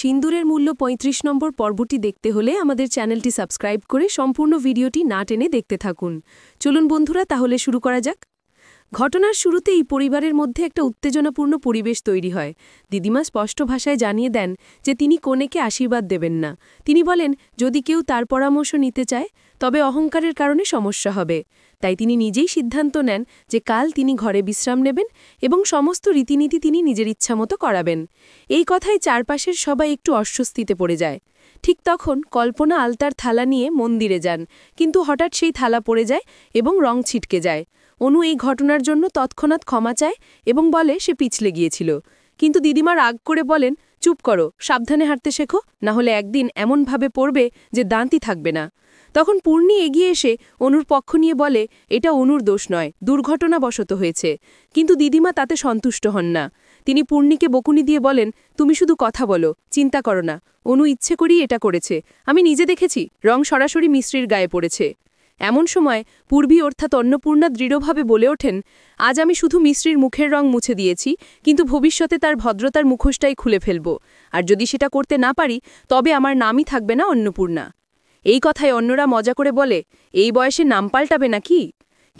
সিন্দুরের মূল্য ৩৫ নম্বর পর্বটি দেখতে হলে আমাদের চ্যানেলটি সাবস্ক্রাইব করে সম্পূর্ণ ভিডিওটি না টেনে দেখতে থাকুন। চলুন বন্ধুরা, তাহলে শুরু করা যাক। ঘটনার শুরুতেই পরিবারের মধ্যে একটা উত্তেজনাপূর্ণ পরিবেশ তৈরি হয়। দিদিমা স্পষ্ট ভাষায় জানিয়ে দেন যে তিনি কনেকে আশীর্বাদ দেবেন না। তিনি বলেন, যদি কেউ তার পরামর্শ নিতে চায় তবে অহংকারের কারণে সমস্যা হবে। তাই তিনি নিজেই সিদ্ধান্ত নেন যে কাল তিনি ঘরে বিশ্রাম নেবেন এবং সমস্ত রীতিনীতি তিনি নিজের ইচ্ছামতো করাবেন। এই কথায় চারপাশের সবাই একটু অস্বস্তিতে পড়ে যায়। ঠিক তখন কল্পনা আলতার থালা নিয়ে মন্দিরে যান, কিন্তু হঠাৎ সেই থালা পড়ে যায় এবং রং ছিটকে যায়। অনু এই ঘটনার জন্য তৎক্ষণাৎ ক্ষমা চায় এবং বলে সে পিছলে গিয়েছিল। কিন্তু দিদিমা রাগ করে বলেন, চুপ করো, সাবধানে হাঁটতে শেখো, না হলে একদিন এমনভাবে পড়বে যে দাঁতই থাকবে না। তখন পূর্ণি এগিয়ে এসে অনুর পক্ষ নিয়ে বলে, এটা অনুর দোষ নয়, দুর্ঘটনাবশত হয়েছে। কিন্তু দিদিমা তাতে সন্তুষ্ট হন না। তিনি পূর্ণিকে বকুনি দিয়ে বলেন, তুমি শুধু কথা বলো, চিন্তা করো না। অনু ইচ্ছে করেই এটা করেছে, আমি নিজে দেখেছি, রং সরাসরি মিশ্রির গায়ে পড়েছে। এমন সময় পূর্বী অর্থাৎ অন্নপূর্ণা দৃঢ়ভাবে বলে ওঠেন, আজ আমি শুধু মিশ্রির মুখের রং মুছে দিয়েছি, কিন্তু ভবিষ্যতে তার ভদ্রতার মুখোশটাই খুলে ফেলব। আর যদি সেটা করতে না পারি তবে আমার নামই থাকবে না অন্নপূর্ণা। এই কথায় অন্যরা মজা করে বলে, এই বয়সে নাম পাল্টাবে নাকি?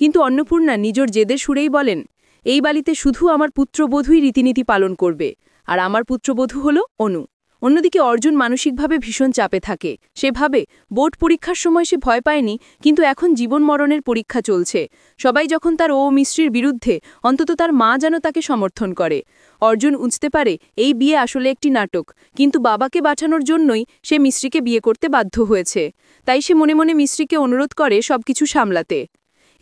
কিন্তু অন্নপূর্ণা নিজের জেদের সুরেই বলেন, এই বাড়িতে শুধু আমার পুত্রবধূই রীতিনীতি পালন করবে, আর আমার পুত্রবধূ হল অনু। অন্যদিকে অর্জুন মানসিকভাবে ভীষণ চাপে থাকে। সে ভাবে বোর্ড পরীক্ষার সময় সে ভয় পায়নি, কিন্তু এখন জীবন মরণের পরীক্ষা চলছে। সবাই যখন তার ও মিশ্রির বিরুদ্ধে, অন্তত তার মা যেন তাকে সমর্থন করে। অর্জুন বুঝতে পারে এই বিয়ে আসলে একটি নাটক, কিন্তু বাবাকে বাঁচানোর জন্যই সে মিশ্রিকে বিয়ে করতে বাধ্য হয়েছে। তাই সে মনে মনে মিশ্রিকে অনুরোধ করে সবকিছু সামলাতে।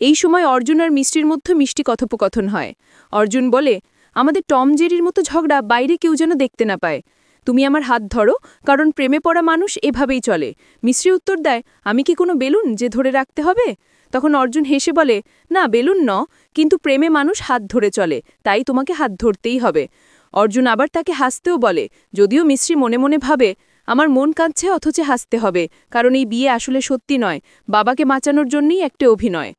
এই সময় অর্জুন আর মিশ্রির মধ্যে মিষ্টি কথোপকথন হয়। অর্জুন বলে, আমাদের টম জেরির মতো ঝগড়া বাইরে কেউ যেন দেখতে না পায়। তুমি আমার হাত ধরো, কারণ প্রেমে পড়া মানুষ এভাবেই চলে। মিশ্রি উত্তর দেয়, আমি কি কোনো বেলুন যে ধরে রাখতে হবে? তখন অর্জুন হেসে বলে, না বেলুন ন, কিন্তু প্রেমে মানুষ হাত ধরে চলে, তাই তোমাকে হাত ধরতেই হবে। অর্জুন আবার তাকে হাসতেও বলে, যদিও মিশ্রি মনে মনে ভাবে, আমার মন কাঁদছে অথচ হাসতে হবে, কারণ এই বিয়ে আসলে সত্যি নয়, বাবাকে বাঁচানোর জন্যই একটা অভিনয়।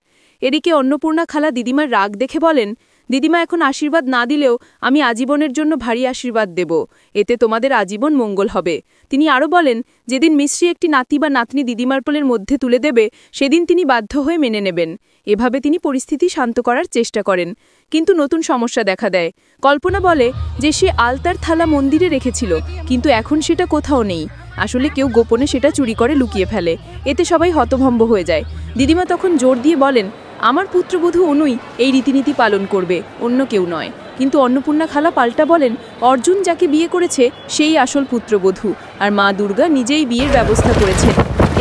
এদিকে অন্নপূর্ণা খালা দিদিমার রাগ দেখে বলেন, দিদিমা এখন আশীর্বাদ না দিলেও আমি আজীবনের জন্য ভারী আশীর্বাদ দেব, এতে তোমাদের আজীবন মঙ্গল হবে। তিনি আরও বলেন, যেদিন মিশ্রি একটি নাতি বা নাতনি দিদিমার কোলের মধ্যে তুলে দেবে সেদিন তিনি বাধ্য হয়ে মেনে নেবেন। এভাবে তিনি পরিস্থিতি শান্ত করার চেষ্টা করেন। কিন্তু নতুন সমস্যা দেখা দেয়। কল্পনা বলে যে সে আলতার থালা মন্দিরে রেখেছিল, কিন্তু এখন সেটা কোথাও নেই। আসলে কেউ গোপনে সেটা চুরি করে লুকিয়ে ফেলে। এতে সবাই হতভম্ব হয়ে যায়। দিদিমা তখন জোর দিয়ে বলেন, আমার পুত্রবধূ অনুই এই রীতিনীতি পালন করবে, অন্য কেউ নয়। কিন্তু অন্নপূর্ণা খালা পাল্টা বলেন, অর্জুন যাকে বিয়ে করেছে সেই আসল পুত্রবধূ, আর মা দুর্গা নিজেই বিয়ের ব্যবস্থা করেছেন।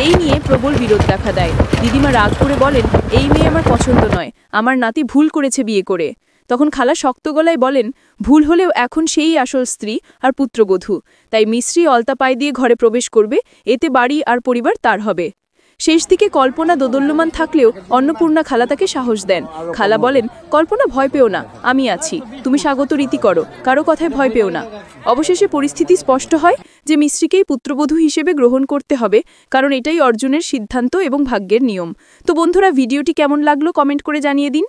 এই নিয়ে প্রবল বিরোধ দেখা দেয়। দিদিমা রাগ করে বলেন, এই মেয়ে আমার পছন্দ নয়, আমার নাতি ভুল করেছে বিয়ে করে। তখন খালা শক্ত গলায় বলেন, ভুল হলেও এখন সেই আসল স্ত্রী আর পুত্রবধূ, তাই মিশ্রি অলতা পায়ে দিয়ে ঘরে প্রবেশ করবে, এতে বাড়ি আর পরিবার তার হবে। শেষ দিকে কল্পনা দোদল্যমান থাকলেও অন্নপূর্ণা খালা তাকে সাহস দেন। খালা বলেন, কল্পনা ভয় পেও না, আমি আছি, তুমি স্বাগত রীতি করো, কারো কথায় ভয় পেও না। অবশেষে পরিস্থিতি স্পষ্ট হয় যে মিশ্রিকেই পুত্রবধূ হিসেবে গ্রহণ করতে হবে, কারণ এটাই অর্জুনের সিদ্ধান্ত এবং ভাগ্যের নিয়ম। তো বন্ধুরা, ভিডিওটি কেমন লাগলো কমেন্ট করে জানিয়ে দিন।